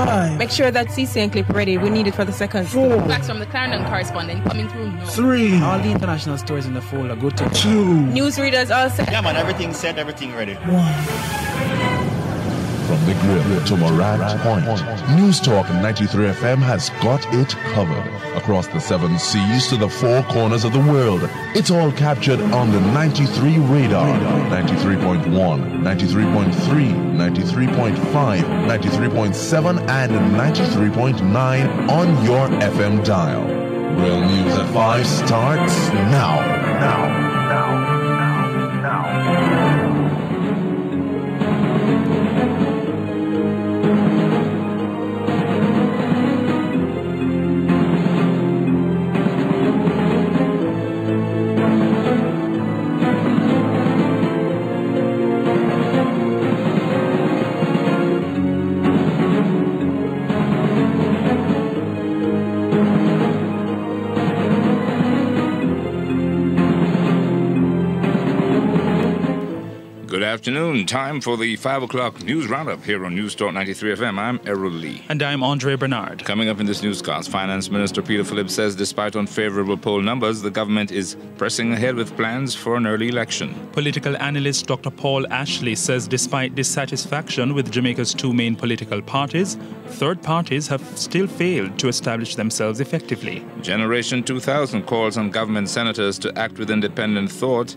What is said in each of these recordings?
5. Make sure that CCN clip ready. We need it for the second. 4. Facts from the Clarendon correspondent coming through now. 3. All the international stories in the folder. Go to 2. Newsreaders all set. Yeah, man, everything set, everything ready. 1. From the Grill to Morant Point, News Talk 93 FM has got it covered. Across the 7 seas to the 4 corners of the world, it's all captured on the 93 radar. 93.1, 93.3, 93.5, 93.7 and 93.9 on your FM dial. Grill News at 5 starts now. Afternoon, time for the 5 o'clock news roundup here on News Talk 93 FM. I'm Errol Lee. And I'm Andre Bernard. Coming up in this newscast, Finance Minister Peter Phillips says despite unfavorable poll numbers, the government is pressing ahead with plans for an early election. Political analyst Dr. Paul Ashley says despite dissatisfaction with Jamaica's 2 main political parties, third parties have still failed to establish themselves effectively. Generation 2000 calls on government senators to act with independent thought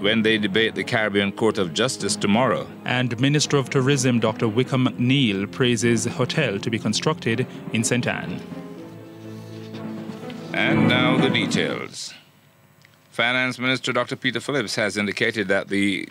when they debate the Caribbean Court of Justice tomorrow. And Minister of Tourism Dr. Wickham Neal praises hotel to be constructed in St. Anne. And now the details. Finance Minister Dr. Peter Phillips has indicated that the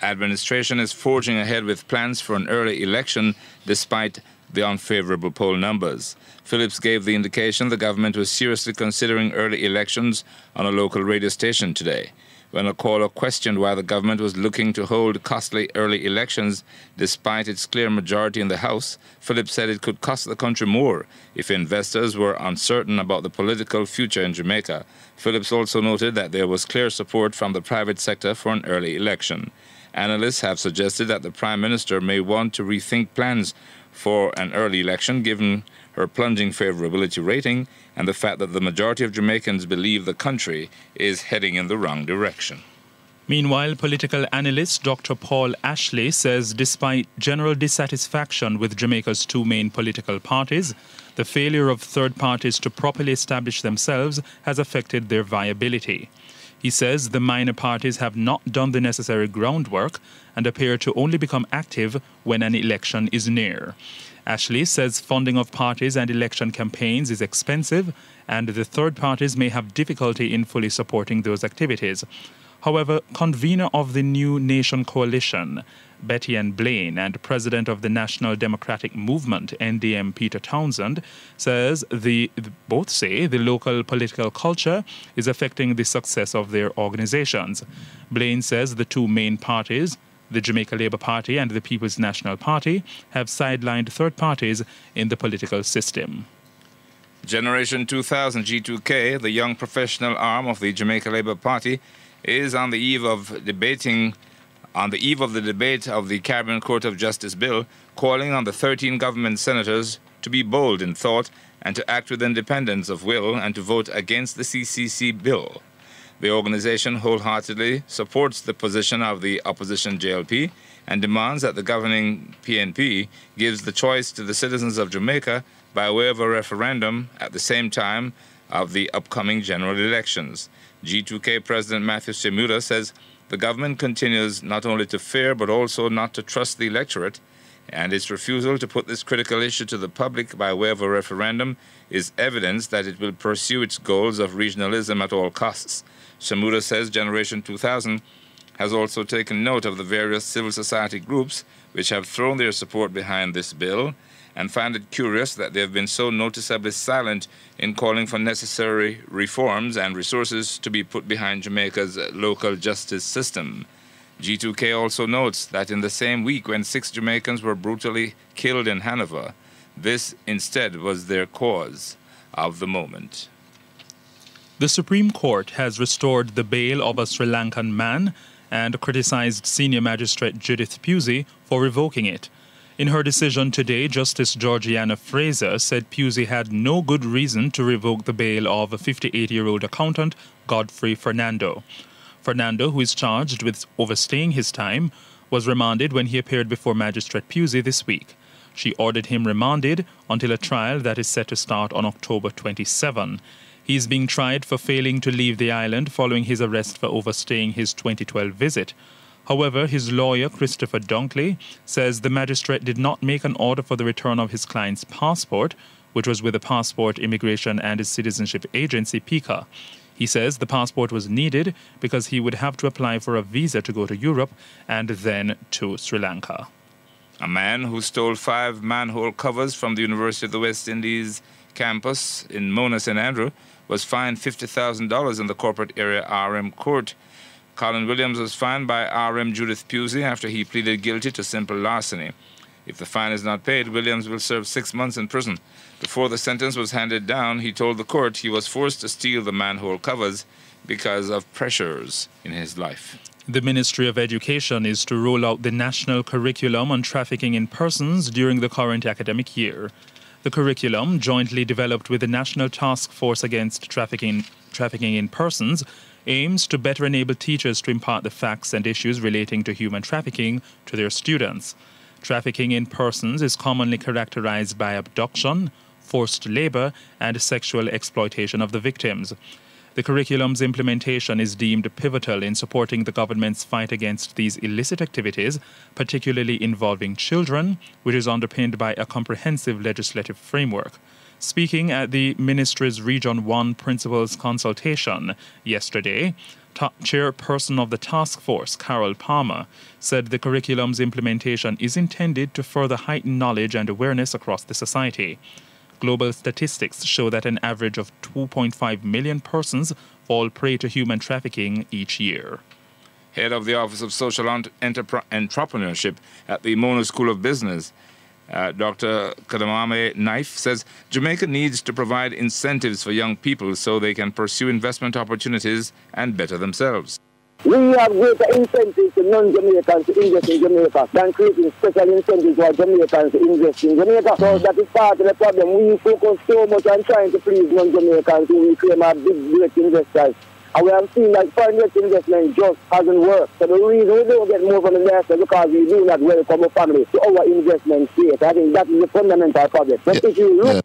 administration is forging ahead with plans for an early election despite the unfavorable poll numbers. Phillips gave the indication the government was seriously considering early elections on a local radio station today. When a caller questioned why the government was looking to hold costly early elections despite its clear majority in the House, Phillips said it could cost the country more if investors were uncertain about the political future in Jamaica. Phillips also noted that there was clear support from the private sector for an early election. Analysts have suggested that the Prime Minister may want to rethink plans for an early election given her plunging favorability rating and the fact that the majority of Jamaicans believe the country is heading in the wrong direction. Meanwhile, political analyst Dr. Paul Ashley says despite general dissatisfaction with Jamaica's 2 main political parties, the failure of third parties to properly establish themselves has affected their viability. He says the minor parties have not done the necessary groundwork and appear to only become active when an election is near. Ashley says funding of parties and election campaigns is expensive and the third parties may have difficulty in fully supporting those activities. However, convener of the New Nation Coalition, Betty Ann Blaine, and president of the National Democratic Movement, NDM, Peter Townsend, says both say the local political culture is affecting the success of their organizations. Blaine says the 2 main parties, the Jamaica Labour Party and the People's National Party, have sidelined third parties in the political system. Generation 2000 G2K, the young professional arm of the Jamaica Labour Party, is on the eve of the debate of the Caribbean Court of Justice bill, calling on the 13 government senators to be bold in thought and to act with independence of will and to vote against the CCC bill. The organization wholeheartedly supports the position of the opposition JLP and demands that the governing PNP gives the choice to the citizens of Jamaica by way of a referendum at the same time of the upcoming general elections. G2K President Matthew Semuda says the government continues not only to fear but also not to trust the electorate, and its refusal to put this critical issue to the public by way of a referendum is evidence that it will pursue its goals of regionalism at all costs. Semuda says Generation 2000 has also taken note of the various civil society groups which have thrown their support behind this bill and find it curious that they have been so noticeably silent in calling for necessary reforms and resources to be put behind Jamaica's local justice system. G2K also notes that in the same week when 6 Jamaicans were brutally killed in Hanover, this instead was their cause of the moment. The Supreme Court has restored the bail of a Sri Lankan man and criticized Senior Magistrate Judith Pusey for revoking it. In her decision today, Justice Georgiana Fraser said Pusey had no good reason to revoke the bail of a 58-year-old accountant, Godfrey Fernando. Fernando, who is charged with overstaying his time, was remanded when he appeared before Magistrate Pusey this week. She ordered him remanded until a trial that is set to start on October 27. He is being tried for failing to leave the island following his arrest for overstaying his 2012 visit. However, his lawyer, Christopher Dunkley, says the magistrate did not make an order for the return of his client's passport, which was with the Passport, Immigration and Citizenship Agency, PICA. He says the passport was needed because he would have to apply for a visa to go to Europe and then to Sri Lanka. A man who stole 5 manhole covers from the University of the West Indies campus in Mona, St. Andrew, was fined $50,000 in the corporate area RM court. Colin Williams was fined by RM Judith Pusey after he pleaded guilty to simple larceny. If the fine is not paid, Williams will serve 6 months in prison. Before the sentence was handed down, he told the court he was forced to steal the manhole covers because of pressures in his life. The Ministry of Education is to roll out the National Curriculum on Trafficking in Persons during the current academic year. The curriculum, jointly developed with the National Task Force Against Trafficking in Persons, aims to better enable teachers to impart the facts and issues relating to human trafficking to their students. Trafficking in persons is commonly characterized by abduction, forced labor, and sexual exploitation of the victims. The curriculum's implementation is deemed pivotal in supporting the government's fight against these illicit activities, particularly involving children, which is underpinned by a comprehensive legislative framework. Speaking at the Ministry's Region 1 Principals Consultation yesterday, Chairperson of the task force, Carol Palmer, said the curriculum's implementation is intended to further heighten knowledge and awareness across the society. Global statistics show that an average of 2.5 million persons fall prey to human trafficking each year. Head of the Office of Social Entrepreneurship at the Mona School of Business, Dr. Kadamame Knife, says Jamaica needs to provide incentives for young people so they can pursue investment opportunities and better themselves. We have greater incentives to non-Jamaicans to invest in Jamaica than creating special incentives for Jamaicans to invest in Jamaica. So that is part of the problem. We focus so much on trying to please non-Jamaicans who we claim are big, great investors. And we have seen that foreign direct investment just hasn't worked. So the reason we don't get more from investors is because we do not welcome a family to our investment state. I think that is the fundamental problem. But if you look...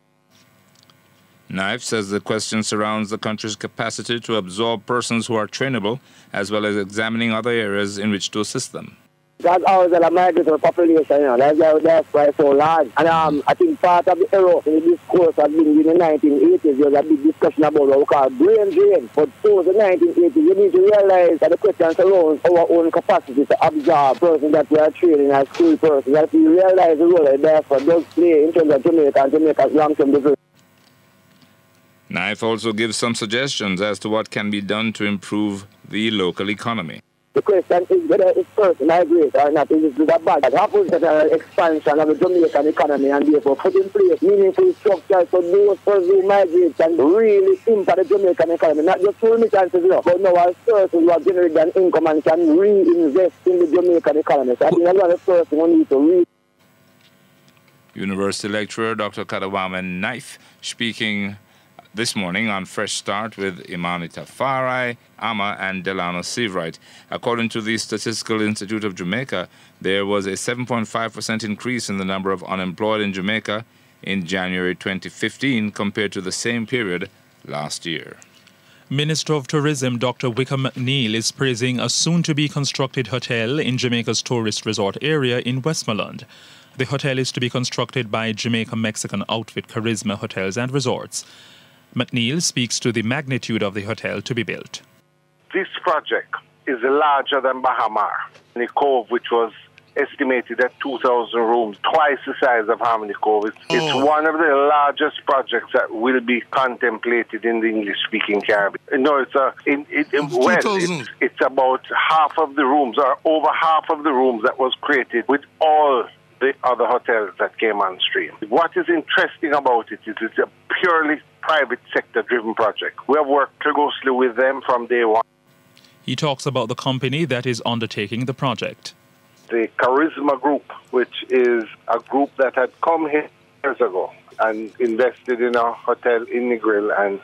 Knife says the question surrounds the country's capacity to absorb persons who are trainable, as well as examining other areas in which to assist them. That's always a migratory population, that's why it's so large. And I think part of the error in the discourse has been in the 1980s. There was a big discussion about what we call brain drain. But post the 1980s, you need to realize that the question surrounds our own capacity to absorb persons that we are training as school persons. That we realize the role that therefore does play in terms of Jamaica and Jamaica's long-term development. Knife also gives some suggestions as to what can be done to improve the local economy. The question is whether it's first migrate or not. Is it good or bad? That happens to the expansion of the Jamaican economy and therefore put in place meaningful structures for those persons who migrate and really impact the Jamaican economy. Not just for remittances, but now as persons who have generated an income and can reinvest in the Jamaican economy. So I think that's one of the first things we need to read. University lecturer Dr. Kadawama Knife speaking this morning on Fresh Start with Imanita Farai, Ama and Delano Seawright. According to the Statistical Institute of Jamaica, there was a 7.5% increase in the number of unemployed in Jamaica in January 2015 compared to the same period last year. Minister of Tourism Dr. Wickham McNeil is praising a soon-to-be-constructed hotel in Jamaica's tourist resort area in Westmoreland. The hotel is to be constructed by Jamaican-Mexican outfit Charisma Hotels and Resorts. McNeil speaks to the magnitude of the hotel to be built. This project is larger than Bahamar, the Cove, which was estimated at 2,000 rooms, twice the size of Harmony Cove. It's one of the largest projects that will be contemplated in the English-speaking Caribbean. No, it's about half of the rooms, or over half of the rooms that was created with all the other hotels that came on stream. What is interesting about it is it's a purely private sector-driven project. We have worked closely with them from day one. He talks about the company that is undertaking the project. the Charisma Group, which is a group that had come here years ago and invested in a hotel in Negril and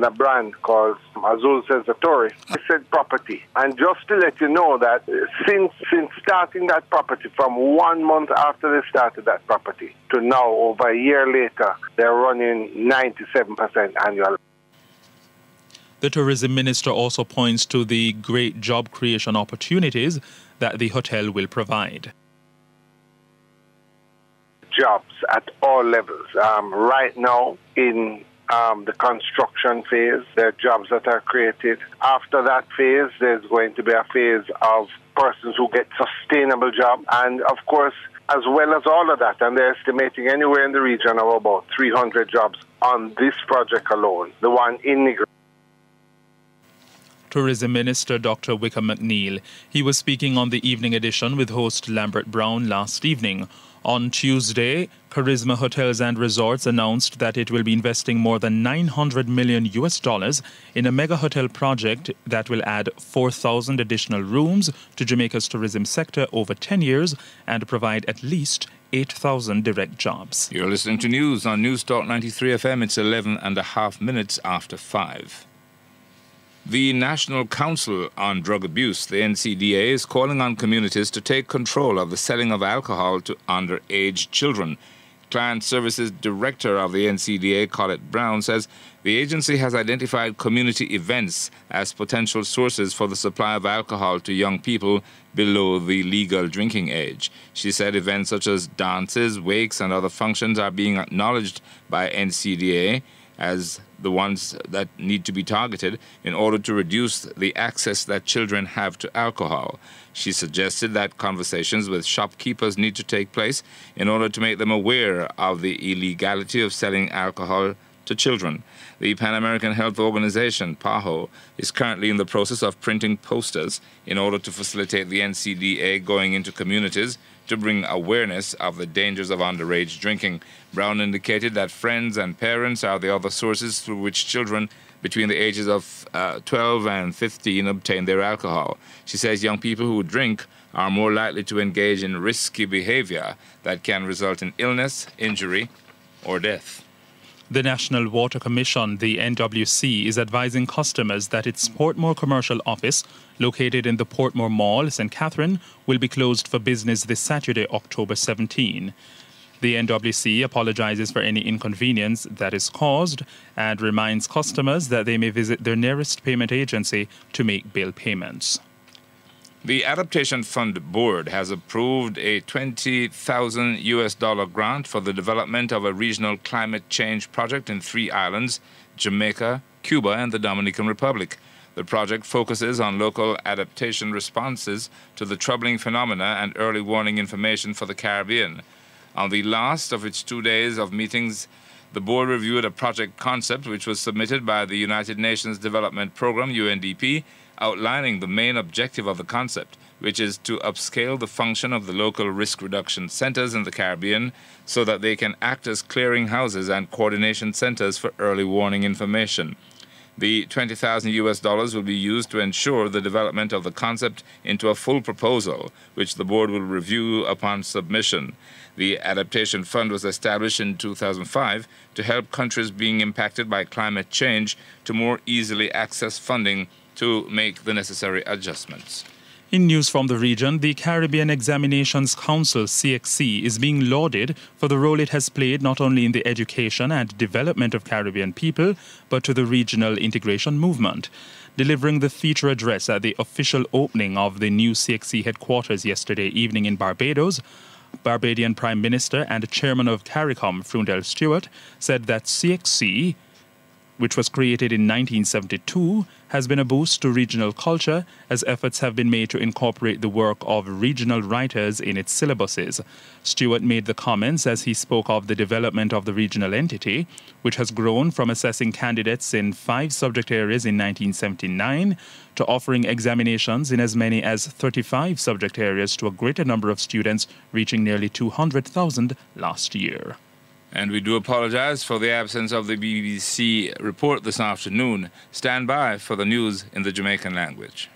a brand called Azul Sensatori. They said property. And just to let you know that since starting that property, from 1 month after they started that property to now, over a year later, they're running 97% annual. The tourism minister also points to the great job creation opportunities that the hotel will provide. Jobs at all levels. Right now, in the construction phase, there are jobs that are created. After that phase, there's going to be a phase of persons who get sustainable jobs. And of course, as well as all of that, and they're estimating anywhere in the region of about 300 jobs on this project alone, the one in Negril. Tourism Minister Dr. Wickham McNeil. He was speaking on the evening edition with host Lambert Brown last evening. On Tuesday, Charisma Hotels and Resorts announced that it will be investing more than $900 million in a mega hotel project that will add 4,000 additional rooms to Jamaica's tourism sector over 10 years and provide at least 8,000 direct jobs. You're listening to news on News Talk 93 FM. It's 11 and a half minutes after 5. The National Council on Drug Abuse, the NCDA, is calling on communities to take control of the selling of alcohol to underage children. Client Services Director of the NCDA, Colette Brown, says the agency has identified community events as potential sources for the supply of alcohol to young people below the legal drinking age. She said events such as dances, wakes, and other functions are being acknowledged by NCDA as the ones that need to be targeted in order to reduce the access that children have to alcohol. She suggested that conversations with shopkeepers need to take place in order to make them aware of the illegality of selling alcohol to children. The Pan American Health Organization, PAHO, is currently in the process of printing posters in order to facilitate the NCDA going into communities to bring awareness of the dangers of underage drinking. Brown indicated that friends and parents are the other sources through which children between the ages of 12 and 15 obtain their alcohol. She says young people who drink are more likely to engage in risky behavior that can result in illness, injury, or death. The National Water Commission, the NWC, is advising customers that its Portmore commercial office, located in the Portmore Mall, St. Catherine, will be closed for business this Saturday, October 17. The NWC apologizes for any inconvenience that is caused and reminds customers that they may visit their nearest payment agency to make bill payments. The Adaptation Fund Board has approved a $20,000 grant for the development of a regional climate change project in 3 islands, Jamaica, Cuba, and the Dominican Republic. The project focuses on local adaptation responses to the troubling phenomena and early warning information for the Caribbean. On the last of its 2 days of meetings, the board reviewed a project concept which was submitted by the United Nations Development Programme, UNDP, outlining the main objective of the concept, which is to upscale the function of the local risk reduction centers in the Caribbean so that they can act as clearinghouses and coordination centers for early warning information. The $20,000 will be used to ensure the development of the concept into a full proposal, which the board will review upon submission. The Adaptation Fund was established in 2005 to help countries being impacted by climate change to more easily access funding to make the necessary adjustments. In news from the region, the Caribbean Examinations Council, CXC, is being lauded for the role it has played not only in the education and development of Caribbean people, but to the regional integration movement. Delivering the feature address at the official opening of the new CXC headquarters yesterday evening in Barbados, Barbadian Prime Minister and Chairman of CARICOM, Freundel Stewart, said that CXC, which was created in 1972, has been a boost to regional culture as efforts have been made to incorporate the work of regional writers in its syllabuses. Stewart made the comments as he spoke of the development of the regional entity, which has grown from assessing candidates in 5 subject areas in 1979 to offering examinations in as many as 35 subject areas to a greater number of students, reaching nearly 200,000 last year. And we do apologize for the absence of the BBC report this afternoon. Stand by for the news in the Jamaican language.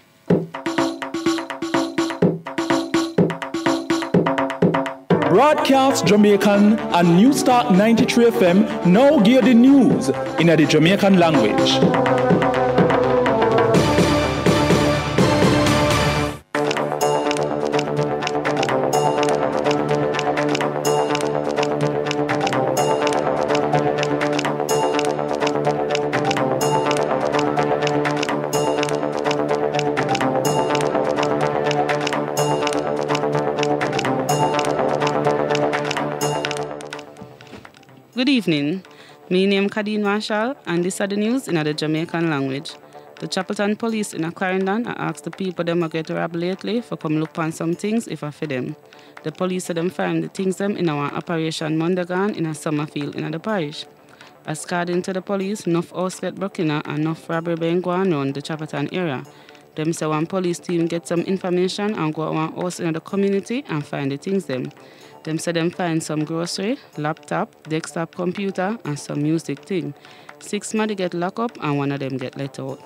Broadcast Jamaican and Newstalk 93 FM now gear the news in the Jamaican language. Good evening. My name is Kadeen Marshall, and this are the news in the Jamaican language. The Chapelton police in Clarendon are asked the people them a get robbed lately for come look on some things if I for them. The police said them find the things them in our Operation Mondagan in a Summerfield in the parish. According to the police, enough house get broken and enough robbery being going on the Chapelton area. Them say one police team get some information and go to one house in the community and find the things them. Them say them find some grocery, laptop, desktop computer, and some music thing. 6 men get locked up and one of them get let out.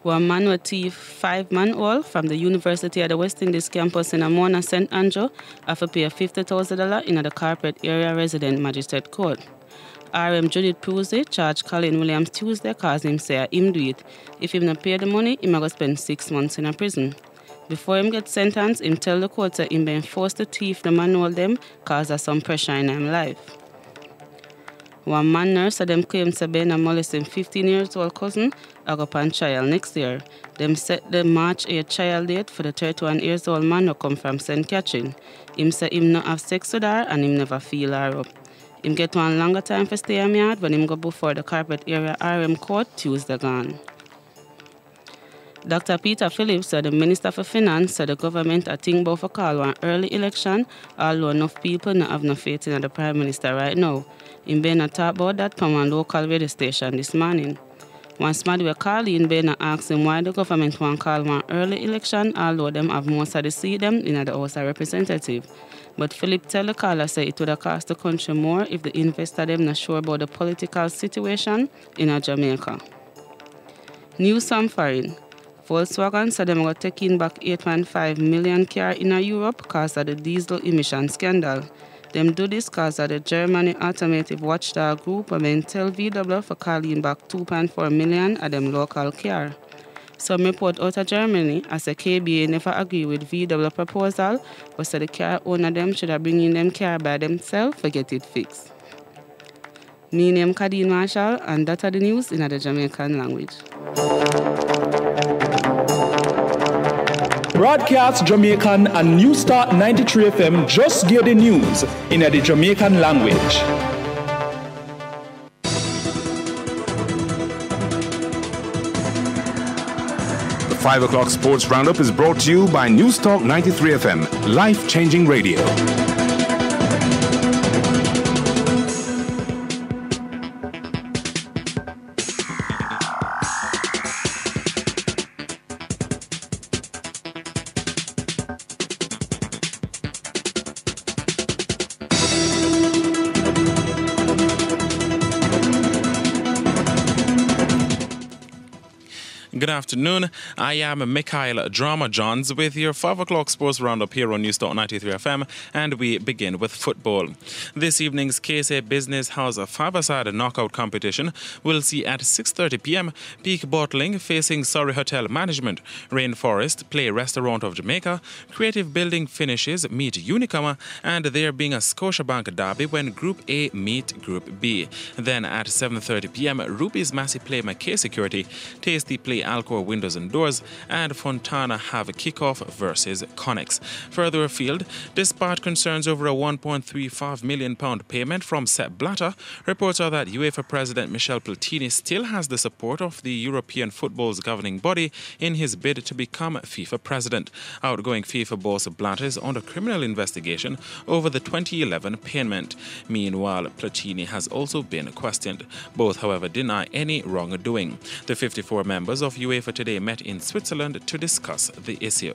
One man was thief 5 man all from the University of the West Indies campus in Amona, St. Andrew, after pay $50,000 in the Carpet Area Resident Magistrate Court. RM Judith Pusey charged Colin Williams Tuesday cause him say him do it. If him not pay the money, he may spend 6 months in a prison. Before him get sentenced, him tell the court that him been forced to thief the manual them cause of some pressure in him life. One man nurse said them claim to be molesting 15-year-old cousin and go upon trial next year. Them set the March 8 trial date for the 31-year-old man who come from St. Catherine. Him say him not have sex with her and him never feel her up. Him get one longer time for stay in yard when him go before the Carpet Area RM Court Tuesday gone. Dr. Peter Phillips, the Minister for Finance, said the government are thinking about for call one early election, although enough people not have no faith in the Prime Minister right now. Him been talk about that from one local radio station this morning. Once somebody will call in, Ben asked him why the government want call one early election, although them have most of the seat them in the House of Representatives. But Philip tell the caller say it would have cost the country more if the investor them not sure about the political situation in Jamaica. News from foreign. Volkswagen said them were taking back 8.5 million car in Europe because of the diesel emission scandal. Them do this because of the Germany Automotive Watchdog Group and tell VW for calling back 2.4 million of them local car. Some report out of Germany as the KBA never agree with VW proposal, but said the car owner them should have bring in them car by themselves to get it fixed. My name is Kadeen Marshall, and that are the news in the Jamaican language. Broadcast Jamaican and Newstalk 93 FM just gear the news in the Jamaican language. The 5 o'clock Sports Roundup is brought to you by Newstalk 93 FM, life-changing radio. Good afternoon. I am Mikhail Drama Johns with your 5 o'clock sports roundup here on Newstalk 93 FM, and we begin with football. This evening's KSA Business House 5-a-side knockout competition will see at 6:30 p.m. Peak Bottling facing Surrey Hotel Management, Rainforest play Restaurant of Jamaica, Creative Building Finishes meet Unicoma, and there being a Scotiabank derby when Group A meet Group B. Then at 7:30 p.m. Ruby's Massey play McKay Security, Tasty play Alcor Windows and Doors, and Fontana have a kickoff versus Connex. Further afield, despite concerns over a £1.35 million payment from Sepp Blatter, reports are that UEFA President Michel Platini still has the support of the European football's governing body in his bid to become FIFA president. Outgoing FIFA boss Blatter is under criminal investigation over the 2011 payment. Meanwhile, Platini has also been questioned. Both, however, deny any wrongdoing. The 54 members of UEFA today met in Switzerland to discuss the issue.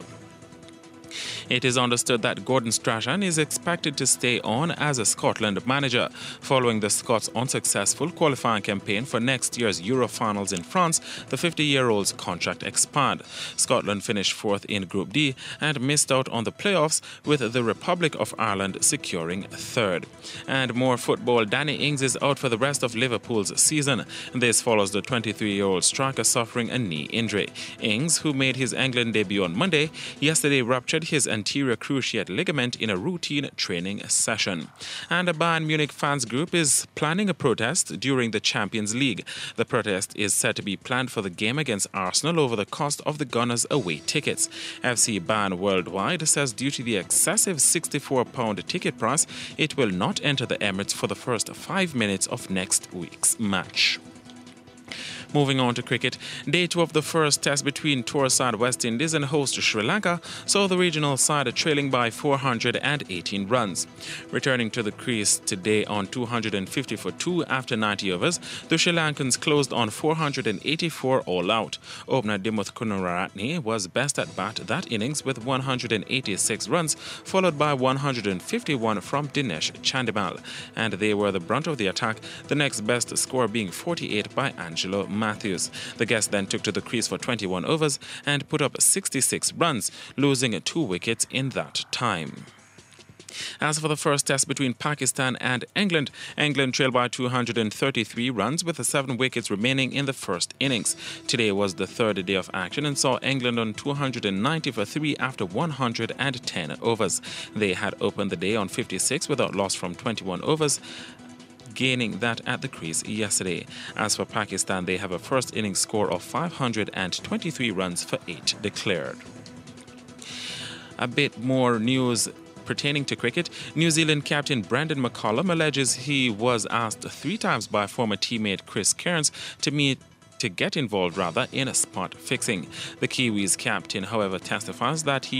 It is understood that Gordon Strachan is expected to stay on as a Scotland manager. Following the Scots' unsuccessful qualifying campaign for next year's Euro finals in France, the 50-year-old's contract expired. Scotland finished fourth in Group D and missed out on the playoffs, with the Republic of Ireland securing third. And more football. Danny Ings is out for the rest of Liverpool's season. This follows the 23-year-old striker suffering a knee injury. Ings, who made his England debut on Monday, yesterday ruptured his anterior cruciate ligament in a routine training session. And a Bayern Munich fans group is planning a protest during the Champions League. The protest is said to be planned for the game against Arsenal over the cost of the Gunners' away tickets. FC Bayern Worldwide says due to the excessive £64 ticket price, it will not enter the Emirates for the first 5 minutes of next week's match. Moving on to cricket, day 2 of the first test between tour side West Indies and host Sri Lanka saw the regional side trailing by 418 runs. Returning to the crease today on 250 for 2 after 90 overs, the Sri Lankans closed on 484 all out. Opener Dimuth Kunaratne was best at bat that innings with 186 runs, followed by 151 from Dinesh Chandimal. And they were the brunt of the attack, the next best score being 48 by Angelo Matthews. The guest then took to the crease for 21 overs and put up 66 runs, losing 2 wickets in that time. As for the first test between Pakistan and England, England trailed by 233 runs with 7 wickets remaining in the first innings. Today was the third day of action and saw England on 290 for 3 after 110 overs. They had opened the day on 56 without loss from 21 overs, gaining that at the crease yesterday. As for Pakistan, they have a first innings score of 523 runs for 8 declared. A bit more news pertaining to cricket. New Zealand captain Brandon McCullum alleges he was asked 3 times by former teammate Chris Cairns to get involved in spot fixing. The Kiwis captain, however, testifies that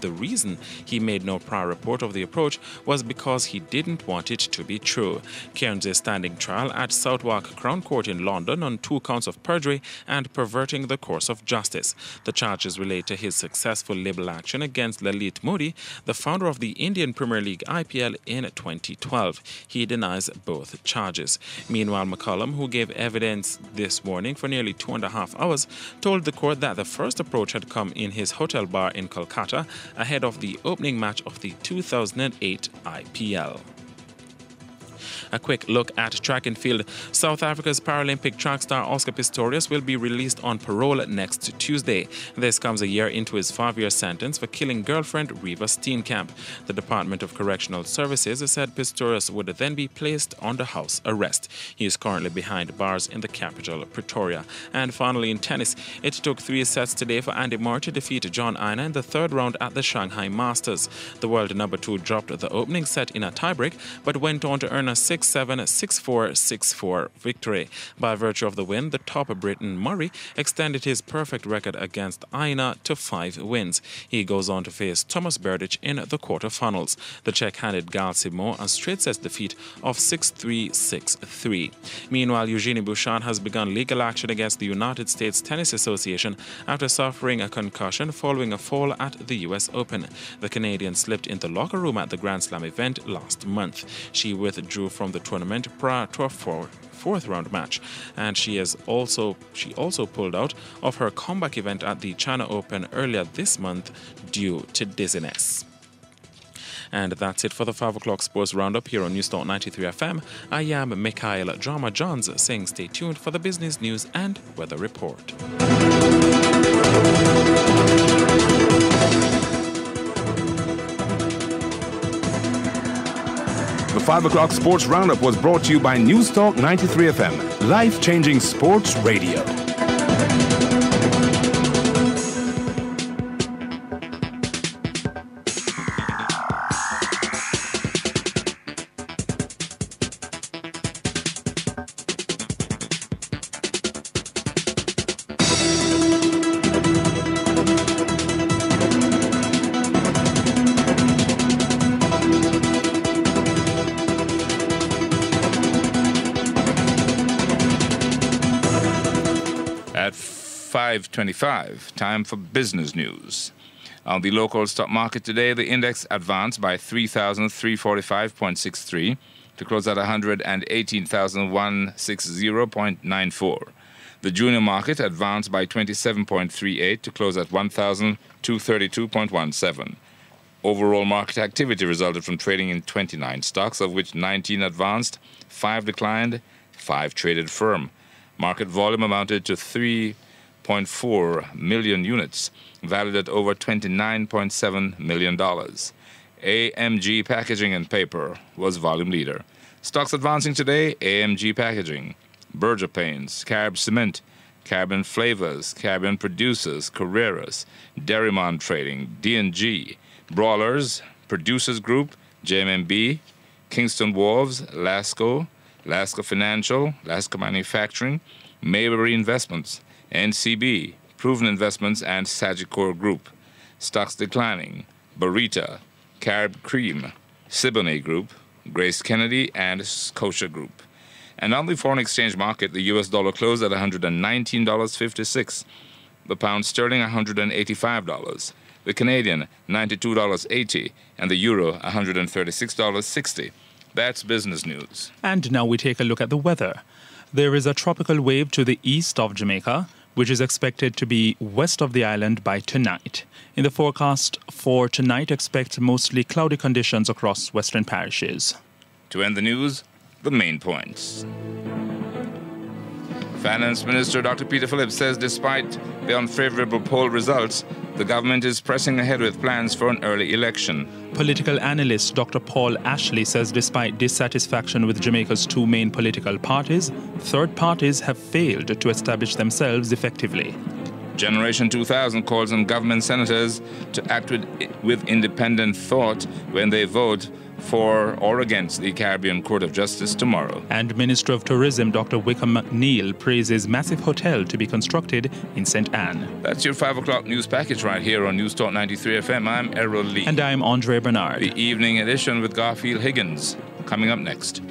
the reason he made no prior report of the approach was because he didn't want it to be true. Cairns is standing trial at Southwark Crown Court in London on 2 counts of perjury and perverting the course of justice. The charges relate to his successful libel action against Lalit Modi, the founder of the Indian Premier League IPL, in 2012. He denies both charges. Meanwhile, McCullum, who gave evidence this morning for nearly 2.5 hours, told the court that the first approach had come in his hotel bar in Kolkata ahead of the opening match of the 2008 IPL. A quick look at track and field. South Africa's Paralympic track star Oscar Pistorius will be released on parole next Tuesday. This comes a year into his 5-year sentence for killing girlfriend Reva Steenkamp. The Department of Correctional Services has said Pistorius would then be placed under house arrest. He is currently behind bars in the capital, Pretoria. And finally, in tennis, it took 3 sets today for Andy Murray to defeat John Isner in the 3rd round at the Shanghai Masters. The world number 2 dropped the opening set in a tiebreak, but went on to earn a 6-7, 6-4, 6-4 victory. By virtue of the win, the top Briton Murray extended his perfect record against Isner to 5 wins. He goes on to face Thomas Berdych in the quarterfinals. The Czech handed Gal Simon a straight set defeat of 6-3, 6-3. Meanwhile, Eugenie Bouchard has begun legal action against the United States Tennis Association after suffering a concussion following a fall at the US Open. The Canadian slipped in the locker room at the Grand Slam event last month. She withdrew from the tournament prior to a fourth round match, and she also pulled out of her comeback event at the China Open earlier this month due to dizziness. And that's it for the 5 o'clock sports roundup here on Newstalk 93 FM. I am Mikhail Drama Johns, saying stay tuned for the business news and weather report. The 5 o'clock sports roundup was brought to you by Newstalk 93 FM, life-changing sports radio. At 5:25, time for business news. On the local stock market today, the index advanced by 3,345.63 to close at 118,160.94. The junior market advanced by 27.38 to close at 1,232.17. Overall market activity resulted from trading in 29 stocks, of which 19 advanced, 5 declined, 5 traded firm. Market volume amounted to 3.4 million units, valued at over $29.7 million. AMG Packaging and Paper was volume leader. Stocks advancing today: AMG Packaging, Berger Paints, Carib Cement, Carbon Flavors, Carbon Producers, Carreras, Derrimon Trading, D&G, Brawlers, Producers Group, JMMB, Kingston Wharves, Lasco, Lasco Financial, Lasco Manufacturing, Mayberry Investments, NCB, Proven Investments, and Sagicor Group. Stocks declining: Barita, Carib Cream, Siboney Group, Grace Kennedy, and Scotia Group. And on the foreign exchange market, the US dollar closed at $119.56, the pound sterling $185, the Canadian $92.80, and the euro $136.60. That's business news. And now we take a look at the weather. There is a tropical wave to the east of Jamaica, which is expected to be west of the island by tonight. In the forecast for tonight, expect mostly cloudy conditions across western parishes. To end the news, the main points. Finance Minister Dr. Peter Phillips says despite the unfavorable poll results, the government is pressing ahead with plans for an early election. Political analyst Dr. Paul Ashley says despite dissatisfaction with Jamaica's two main political parties, third parties have failed to establish themselves effectively. Generation 2000 calls on government senators to act with independent thought when they vote for or against the Caribbean Court of Justice tomorrow. And Minister of Tourism Dr. Wickham McNeil praises massive hotel to be constructed in St. Anne. That's your 5 o'clock news package right here on News Talk 93 FM. I'm Errol Lee. And I'm Andre Bernard. The evening edition with Garfield Higgins coming up next.